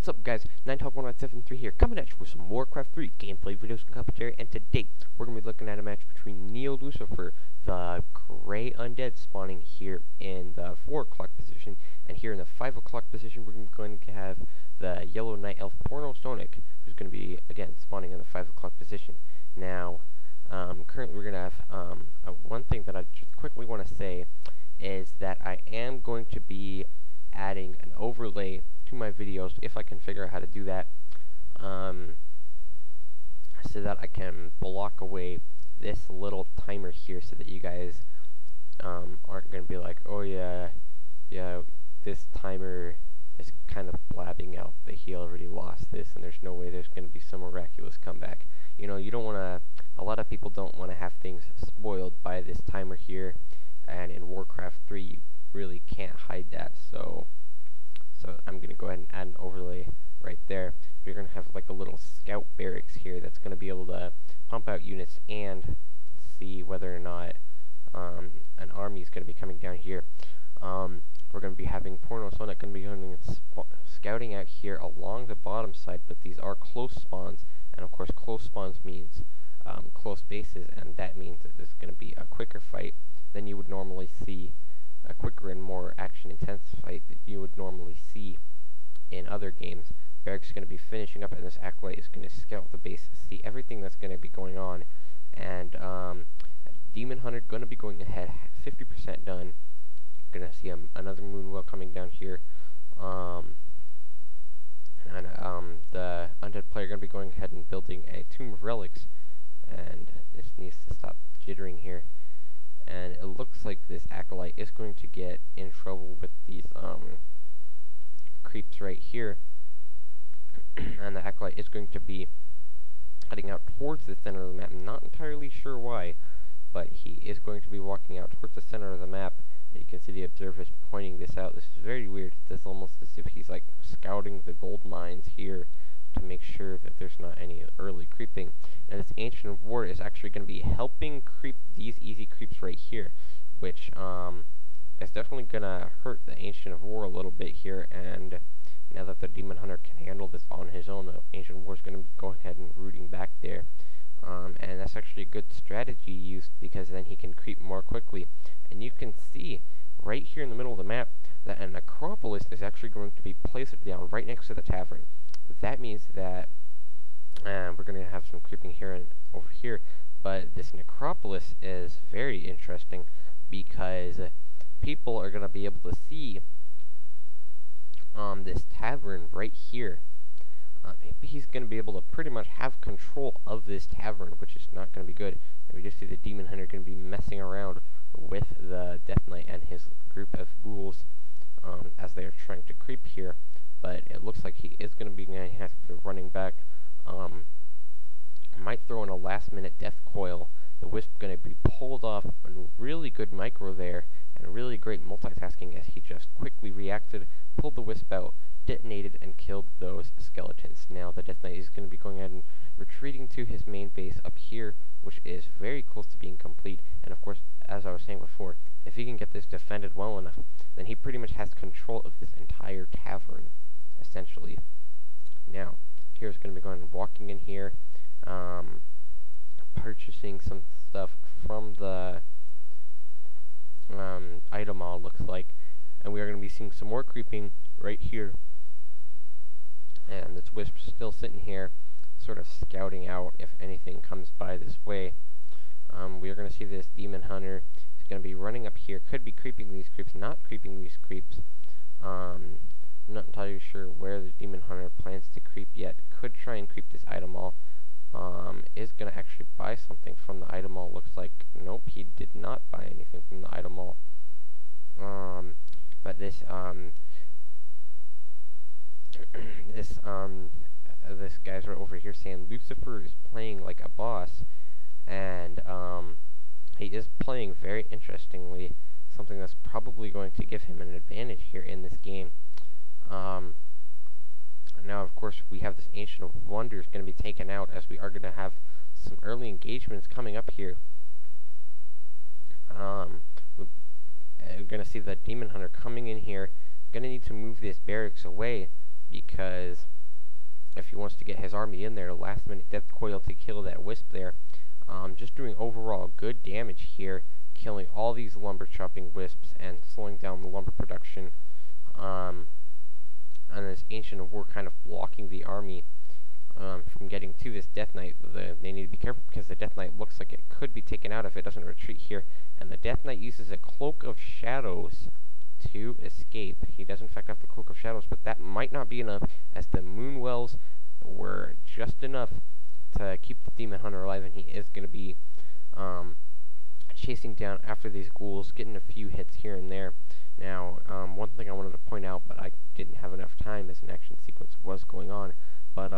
What's up, guys? 9top1973 here, coming at you with some Warcraft 3 gameplay videos and commentary, and today we're going to be looking at a match between Lucifer, the gray undead spawning here in the 4 o'clock position, and here in the 5 o'clock position we're going to have the yellow night elf Pornosonik, who's going to be, again, spawning in the 5 o'clock position. Now, currently we're going to have, one thing that I just quickly want to say is that I am going to be adding an overlay to my videos if I can figure out how to do that, so that I can block away this little timer here, so that you guys aren't going to be like, oh yeah, this timer is kind of blabbing out that he already lost this and there's no way there's going to be some miraculous comeback. You know, you don't want to, a lot of people don't want to have things spoiled by this timer here, and in Warcraft 3 you really can't hide that, so I'm going to go ahead and add an overlay right there. You're going to have like a little scout barracks here that's going to be able to pump out units and see whether or not an army is going to be coming down here. We're going to be having Pornosonik going to be going and scouting out here along the bottom side, but these are close spawns, and of course close spawns means close bases, and that means that there's going to be a quicker fight than you would normally see, a quicker and more action-intense fight that you would normally see in other games. Barrack's going to be finishing up, and this acolyte is going to scout the base, see everything that's going to be going on, and Demon Hunter going to be going ahead, 50% done. Going to see another Moonwell coming down here, and the Undead player going to be going ahead and building a Tomb of Relics, and this needs to stop jittering here. And it looks like this acolyte is going to get in trouble with these creeps right here, and the acolyte is going to be heading out towards the center of the map. I'm not entirely sure why, but he is going to be walking out towards the center of the map, and you can see the observers pointing this out. This is very weird. It's almost as if he's like scouting the gold mines here to make sure that there's not any early creeping. And this Ancient of War is actually going to be helping creep these easy creeps right here, which is definitely going to hurt the Ancient of War a little bit here. And now that the Demon Hunter can handle this on his own, the Ancient of War is going to be going ahead and rooting back there. And that's actually a good strategy used, because then he can creep more quickly. And you can see right here in the middle of the map that an Acropolis is actually going to be placed down right next to the tavern. That means that we're going to have some creeping here and over here, but this necropolis is very interesting because people are going to be able to see this tavern right here. He's going to be able to pretty much have control of this tavern, which is not going to be good. And we just see the Demon Hunter going to be messing around with the Death Knight and his group of ghouls as they are trying to creep here. But it looks like he is going to be running back. Might throw in a last-minute death coil. The Wisp going to be pulled off, and really good micro there, and really great multitasking as he just quickly reacted, pulled the Wisp out, detonated, and killed those skeletons. Now the Death Knight is going to be going ahead and retreating to his main base up here, which is very close to being complete. And of course, as I was saying before, if he can get this defended well enough, then he pretty much has control of this entire tavern, essentially. Now, here's going to be going and walking in here, purchasing some stuff from the item mall, looks like, and we are going to be seeing some more creeping right here. And this Wisp still sitting here, sort of scouting out if anything comes by this way. We are going to see this Demon Hunter is going to be running up here, could be creeping these creeps, not creeping these creeps. I'm not entirely sure where the Demon Hunter plans to creep yet. Could try and creep this item mall. Is going to actually buy something from the item mall. Looks like, nope, he did not buy anything from the item mall. But this this guy's right over here saying Lucifer is playing like a boss, and he is playing very interestingly, something that's probably going to give him an advantage here in this game. Now, of course, we have this Ancient of Wonders going to be taken out, as we are going to have some early engagements coming up here. We're going to see the Demon Hunter coming in here. Going to need to move this barracks away, because if he wants to get his army in there, last minute death coil to kill that wisp there. Just doing overall good damage here, killing all these lumber chopping wisps and slowing down the lumber production. And this Ancient of War kind of blocking the army from getting to this Death Knight. They need to be careful because the Death Knight looks like it could be taken out if it doesn't retreat here. And the Death Knight uses a Cloak of Shadows to escape. He does in fact have the Cloak of Shadows, but that might not be enough, as the Moonwells were just enough to keep the Demon Hunter alive, and he is going to be chasing down after these ghouls, getting a few hits here and there. Now, one thing I wanted to point out, but I didn't have enough time as an action sequence was going on, but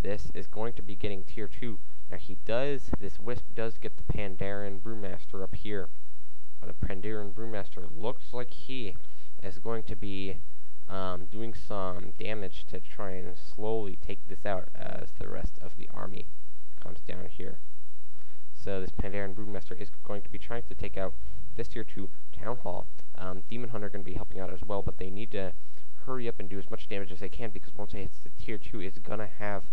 this is going to be getting tier 2. Now this wisp does get the Pandaren Brewmaster up here. The Pandaren Brewmaster looks like he is going to be doing some damage to try and slowly take this out as the rest of the army comes down here. So this Pandaren Brewmaster is going to be trying to take out this tier 2 Town Hall. Demon Hunter are going to be helping out as well, but they need to hurry up and do as much damage as they can, because once it hits the tier 2, it's going to have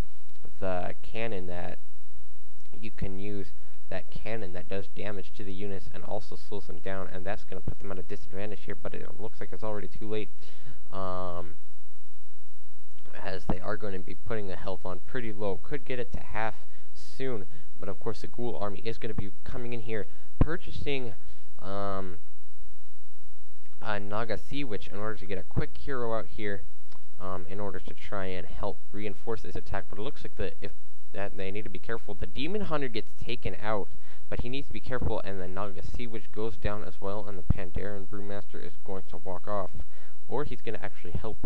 the cannon that you can use, that cannon that does damage to the units and also slows them down, and that's going to put them at a disadvantage here, but it looks like it's already too late, as they are going to be putting the health on pretty low. Could get it to half soon, but of course the ghoul army is going to be coming in here, purchasing a Naga Sea Witch in order to get a quick hero out here, in order to try and help reinforce this attack. But it looks like they need to be careful. The Demon Hunter gets taken out, but he needs to be careful, and the Naga Sea Witch goes down as well, and the Pandaren Brewmaster is going to walk off, or he's going to actually help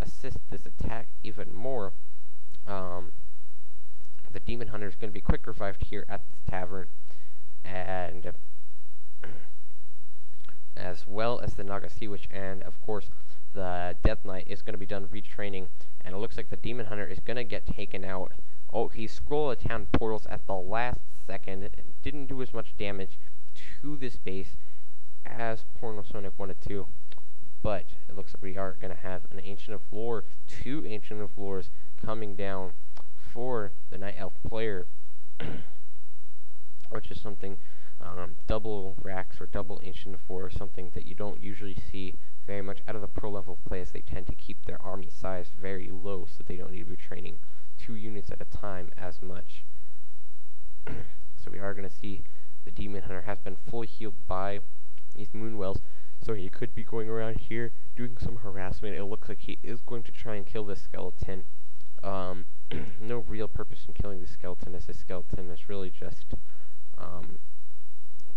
assist this attack even more. The Demon Hunter is going to be quick revived here at the tavern, and as well as the Naga Sea Witch, and of course the Death Knight is going to be done retraining, and it looks like the Demon Hunter is going to get taken out. Oh, he scrolled a town portals at the last second. It didn't do as much damage to this base as Pornosonik wanted to, but it looks like we are going to have an Ancient of Lore, 2 Ancient of Lores coming down for the Night Elf player, which is something, double racks or double Ancient of War, something that you don't usually see very much out of the pro level play, as they tend to keep their army size very low, so they don't need to be training 2 units at a time as much. So we are going to see the Demon Hunter has been fully healed by these Moonwells, so he could be going around here doing some harassment. It looks like he is going to try and kill this skeleton. No real purpose in killing the skeleton, as the skeleton is really just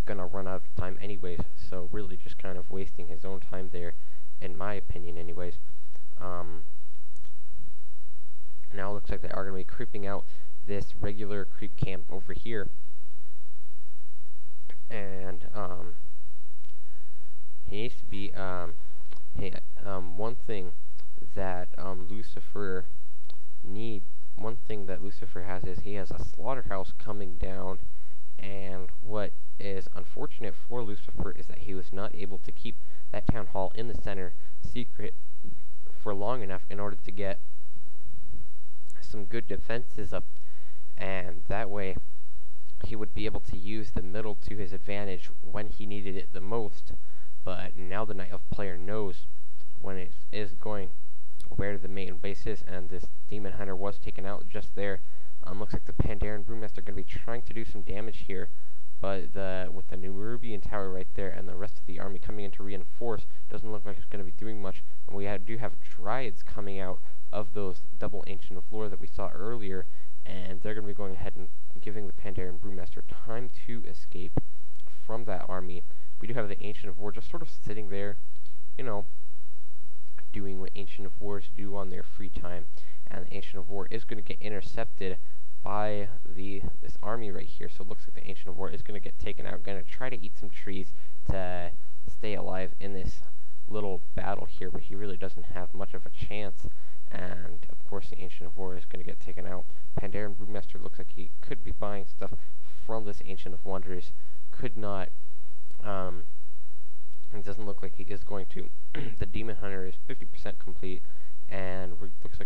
gonna run out of time anyways, so really just kind of wasting his own time there, in my opinion anyways. Now it looks like they are going to be creeping out this regular creep camp over here, and he needs to be one thing that Lucifer has is he has a slaughterhouse coming down, and what is unfortunate for Lucifer is that he was not able to keep that town hall in the center secret for long enough in order to get some good defenses up, and that way he would be able to use the middle to his advantage when he needed it the most. But now the Night Elf player knows when it is going, where the main base is, and this Demon Hunter was taken out just there. Looks like the Pandaren Brewmaster are going to be trying to do some damage here, but with the Nerubian Tower right there and the rest of the army coming in to reinforce, doesn't look like it's going to be doing much. And we do have Dryads coming out of those double Ancient of Lore that we saw earlier, and they're going to be going ahead and giving the Pandaren Brewmaster time to escape from that army. We do have the Ancient of War just sort of sitting there, you know, doing what Ancient of Wars do on their free time, and the Ancient of War is going to get intercepted by this army right here. So it looks like the Ancient of War is going to get taken out, going to try to eat some trees to stay alive in this little battle here, but he really doesn't have much of a chance, and of course the Ancient of War is going to get taken out. Pandaren Brewmaster looks like he could be buying stuff from this Ancient of Wonders, could not, it doesn't look like he is going to. The Demon Hunter is 50% complete, and looks like we